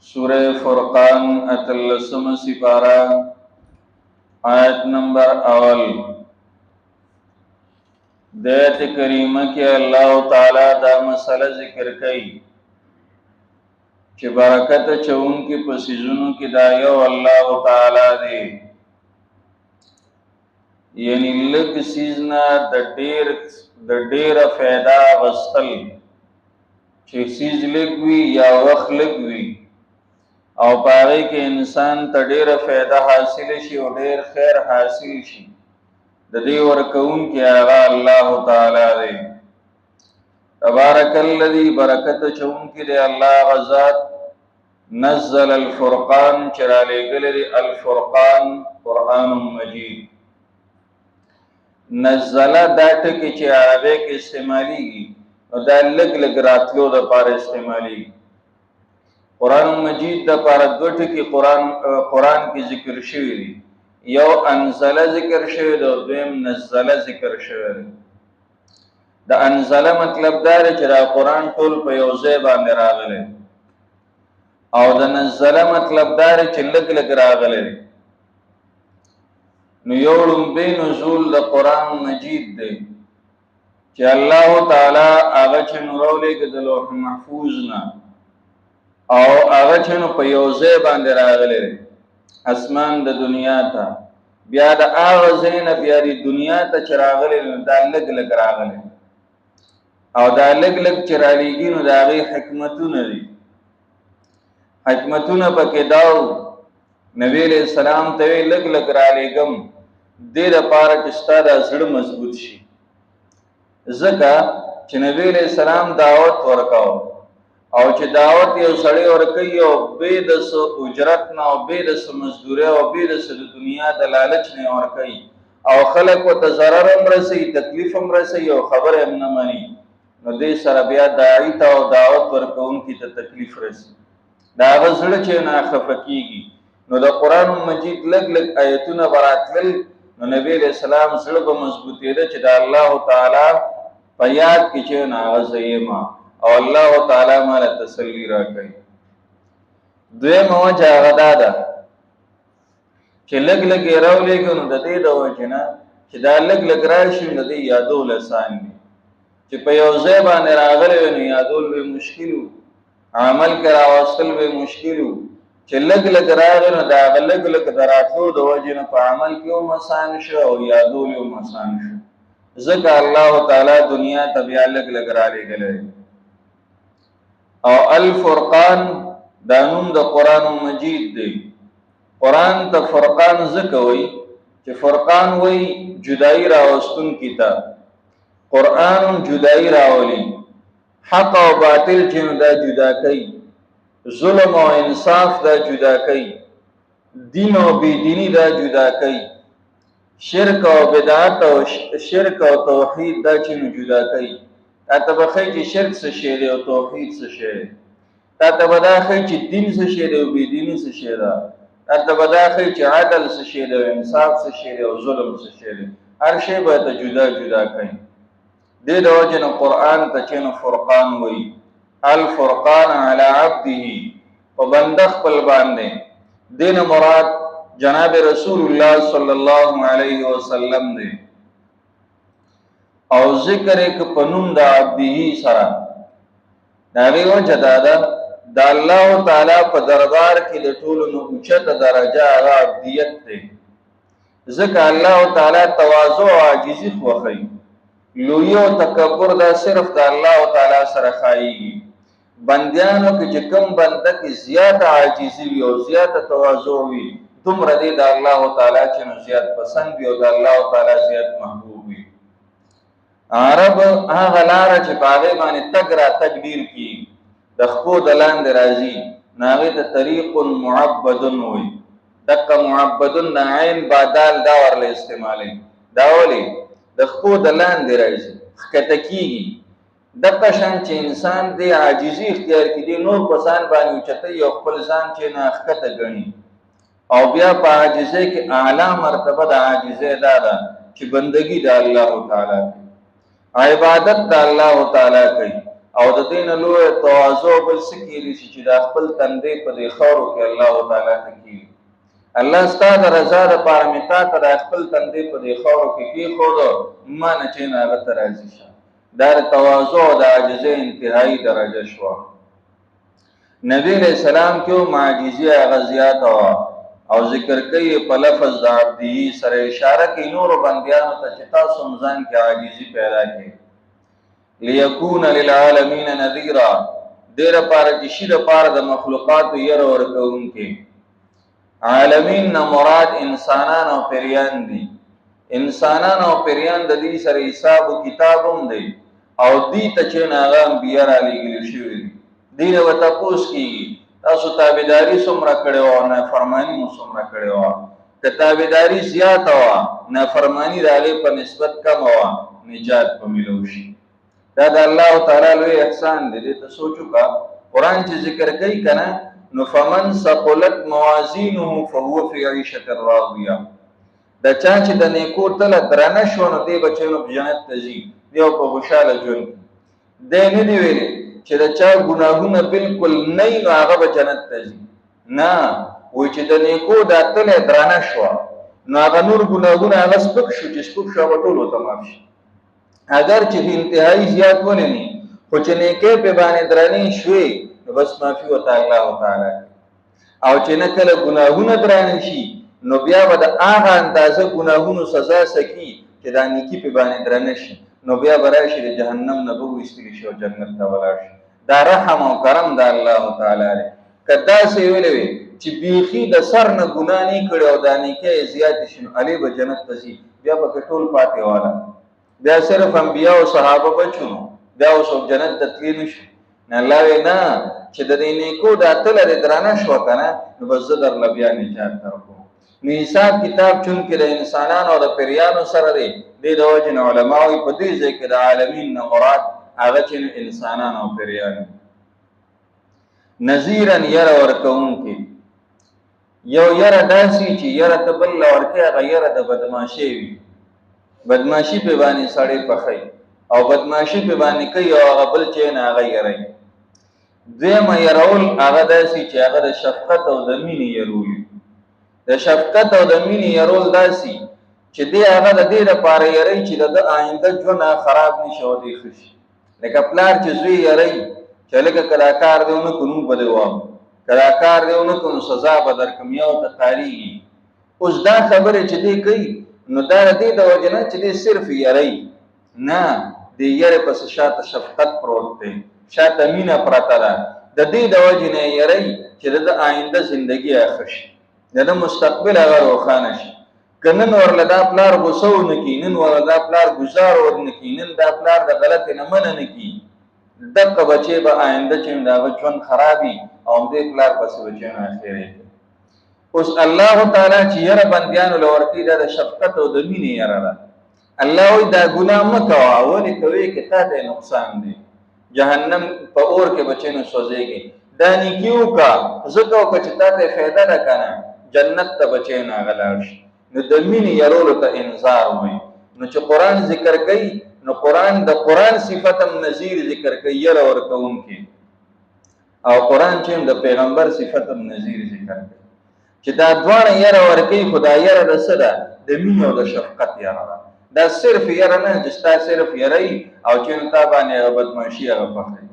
سورہ فرقان اتلسم سپارہ آیت نمبر اول دیت کریمہ کے اللہ تعالی دا مسئلہ ذکر کئی چھ برکت چون کی پسیزنو کی دایو اللہ تعالی دے یعنی لگ سیزنا دا دیر فیدا غستل چھ سیز لگوی یا وقت لگوی او پاگئی که انسان تا دیر فیده حاصل شي او دیر خیر حاصل شي د دې ورکون کې آغا الله تعالی دی تبارک الذی برکت چون کې دی الله غزاد نزل الفرقان چرا لګل دی الفرقان قرآن مجید نزل دا ټکی چې عربی کې استعمالیږي نو دا لګ لګ راتلو د پاره استعمالیږي قرآن مجید دا پارا دوٹھ کی قرآن کی ذکر شوی دی یو انزل ذکر شوی دا دویم نزل ذکر شوی دی دا انزل مطلب دار چرا قرآن طول پا یوزے باندے راغلے او دا نزل مطلب دار چی لگ لگ راغلے نو یوڑم بے نزول دا قرآن مجید دے چی اللہ تعالی آغا چی نرولے که دا لوح محفوظنا او هغه چنو په یوځای باندې راغلی اسمان د دنیا ته بیا د هغه ځای نه بیا د دنیا ته چې راغلی نو دا لږ لږ راغلی او دا لږ لږ چې رالیږي نو د هغې حکمتونه دي حکمتونه پکې دا نبی علیہ السلام ته وی لږ لږ رالیږم دې دپاره چې ستا دا زړه مضبوط شي ځکه چې نبی علیہ السلام دعوت ورکاو او چې دعوت یو سړی ورکوي او بې د څه اجرت نه او بې د څه مزدورۍ او بې د څه د دنیا د لالچ نه ورکوي او خلک ورته ضرر هم رسوي تکلیف هم رسوي او خبره هم نه مني نو دې سره بیا داعي ته او دعوت ورکوونکي ته تکلیف رسي د هغه زړه چې ناخفه کېږي نو د قرآن مجید لږ لږ ایتونه به راتلل نو نبي علیہ السلام زړه به مضبوطېده چې د الله تعالی په یاد کې چې نه هغه زه یم او الله تعالی مال تسلی را کوي دویم وجه هغه دا ده چې لږ لږ یې راولېږو نو د دې د وجې نه چې دا لږ لږ راشي نو د دې یادول اسان دي چې په یو ځای باندې راغلی وي نو یادول به مشکل وو عمل کې راوستل به مشکل وو چې لږ لږ راغی نو د هغه لږ لږ د راتلو د وجې نه په عمل کې هم اسان شو او یادول هم اسان شو ځکه الله تعالی دنیا ته بیا لږ لږ رالېږلی او الفرقان دا نوم د قرآن مجید دی قرآن ته فرقان ځکه وایي چې فرقان وایي جدایي راوستونکي ته قرآن جدایي راولي حق او باطل چې دا جدا کوي ظلم او انصاف دا جدا کوي دین او بېدیني دا جدا کوي شرک او بدعت او شرک او توحید دا چې جدا کوي تا ته به ښایي چې شرک څه شی دی او توحید څه شی دی تا ته به دا ښایي چې دین څه شی دی او بېدیني څه شی ده تا ته به دا ښایي چې عدل څه شی دی او انصاف څه شی دی او ظلم څه شی دی هر شی به ته جدا جدا کوي دې د وجې نه قرآن ته چې نو فرقان وایي الفرقان علی عبده په بنده خپل باندې دې نه مراد جناب رسول الله صلی الله علیه وسلم دی او ذکر ایک پنوم دا عبدی سرا داغی وجه دادا دا اللہ تعالی پا دربار کی لطول نو اچت درجہ آغا عبدیت تے ذکر اللہ تعالی توازو و عاجزی خوخی لوی و تکبر دا صرف دا اللہ تعالی سرخائی گی بندیانو کی جکم بندک زیادہ عاجزی وی و زیادہ توازو وی تم ردی دا اللہ تعالی چنو زیاد پسند وی و دا اللہ تعالی زیاد محبوب وی عرب هغه لاره چې په هغې باندې تګ را تګ ډېر کېږي د خپو د لاندې راځي نو هغې ته طریق معبدن وایي دقه معبدن د عین بادال دا ورله استعمالوي دا ولې د خپو د لاندې راځي ښکته کېږي دقه شان چې انسان دی عاجزي اختیار کړي نور په ځان باندې اوچتوي او خپل ځان چې نه ښکته ګڼي او بیا په عاجزۍ کې اعلی مرتبه د عاجزۍ دا ده چې بندګي د الله تعالی عبادت د الله تعالی کوي او د دې نه لویه تواضع بل څه کیدی شي چې دا خپل تندی په دې خاورو کې الله تعالی ته کیږي. الله ستا د رضا دپاره مې تا ته د خپل تندی په دې خاورو کې کېښودو، ما نه چې نه هغه ته راضي شه. دا د تواضع او د عاجزۍ انتهایي درجه شوه. نبی علیه السلام کې هم عاجزي هغه زیاته وه او ذکر کوي په لفظ د عبدي سره اشاره کوي نورو بندیانو ته چې تاسو هم ځان کې عاجزي پیدا کړئ. لیکون للعالمین نذیرا، دې لپاره چې شي دپاره د مخلوقاتو یره ورکوونکي. عالمین نه مراد انسانان او پریان دي. انسانان او پریان د دې سره حساب و کتاب هم دی او دې ته چې نه هغه انبیا رالیږلي شوي دي. دې نه به تپوس کېږي تاسو تابعداري څومره کړې وه، نافرماني مو څومره کړې وه. که تابعداري زیاته وه، نافرماني د هغې په نسبت کمه وه، نجات به میلو شي. دا د الله تعالی لوی احسان دی. دې ته سوچ وکړه، قرآن چې ذکر کوي که نه، نو فمن ثقلت موازینه فهو فی عیشة راضیه. د چا چې د نیکو تله درنه شوه نو دی به چې نو په جنت ته ځي، دی په خوشحاله ژوند کي. دی نه دي ویلي چې د چا ګناهونه بالکل نه وي نو هغه به جنت ته ځي. نه، وایي چې د نیکو دا تله درنه شوه نو هغه نور ګناهونه هغه سپک شو، چې سپک شو هغه ټول ورته معاف شي. اگر چې انتهایی زیات ولې نه خو چې نیکۍ پې باندې درنې شوې نو بس معافي ورته الله تعالی. او چې نه کله ګناهونه درانه شي نو بیا به د هغه اندازه ګناهونو سزا سکي چې دا نیکي پې باندې درنه شي، نو بیا به راشي د جهنم نه به وایستلی شي او جنت ته ولاړ شي. دا رحم او کرم د الله تعالی دی. که داسې ویلې وي چې بیخي د سر نه ګناه نه کړې او دا نیکۍ یې زیاتې شي نو هلې به جنت ته ځي، بیا به که ټول پاتې والا، بیا صرف انبیا او صحابه بچو نو بیا اوس جنت ته تللی نه شو. نه، الله وی نه، چې د دې نیکو دا تله دې درانه شوه که نه نو بس زه درله بیا نجات درکوم. نو حساب کتاب چونکې د انسانانو او د پریانو سره دی، دې د وجې نه علما وایي په دې ځای کې د عالمین نه مراد هغه چې انسانان او پریان. نذیرا یره ورکوونکي. یو یره داسې چې یره ته بل له ورکوې هغه یره د بدماشۍ وي. بدماشي پې باندې سړی پخوي او بدماشي پې باندې کوي او هغه بل چې نه هغه یروي. دویمه یرول هغه داسې چې هغه د شفقت او د مینې یرول. د شفقت او د مینې یرول داسې چې دی هغه د دې دپاره یری چې د ده آینده ژوند خراب نه شي او دی ښه شي. لکه پلار چې زوی یری چې لکه که دا کار دی ونه کړو نوم به دې وایم، که دا کار دی ونه کړو نو سزا به درکړم، یا ورته قارېږي. اوس دا خبرې چې دی کوي نو دا د دې د وجې نه چې دی صرف یری نه، د یرې پسې شاته شفقت پروت دی، شاته مینه پرته ده. د دې د وجې نه یری چې د ده آینده زندګي ښه شي، د ده مستقبل هغه روښانه شي. که نن ورله دا پلار غوسه ونه کړي، نن ورله دا پلار ګزار ورنه کړي، نن دا پلار د غلطې نه منع نه کړي، دغه بچی به آینده چې د هغه ژوند خرابي او همدې پلار پسې بچی نه اخرې. اوس الله تعالی چې یره بندیانو له ورکوي دا د شفقت او د مینې یره ده. الله وایي دا ګناه مه کوه، ولې کوې که تا ته نقصان دی، جهنم په اور کې بچی نه سوځېږي. دا نیکي وکړه ځکه وکړه چې تا ته فایده ده که نه، جنت ته بچی نه هغه لاړ شي. نو د مینې یرولو ته انذار وایي. نو چې قرآن ذکر کوي نو قرآن د قرآن صفت هم نظیر ذکر کوي، یره ورکوونکي، او قرآن چې د پیغمبر صفت هم نظیر ذکر کوي چې دا دواړه یره ورکوي. خو دا یره د څه ده؟ د مینې او د شفقت یره ده. دا صرف یره نه چې ستا صرف یری او چې تا باندې هغه بدماشي هغه پخوي.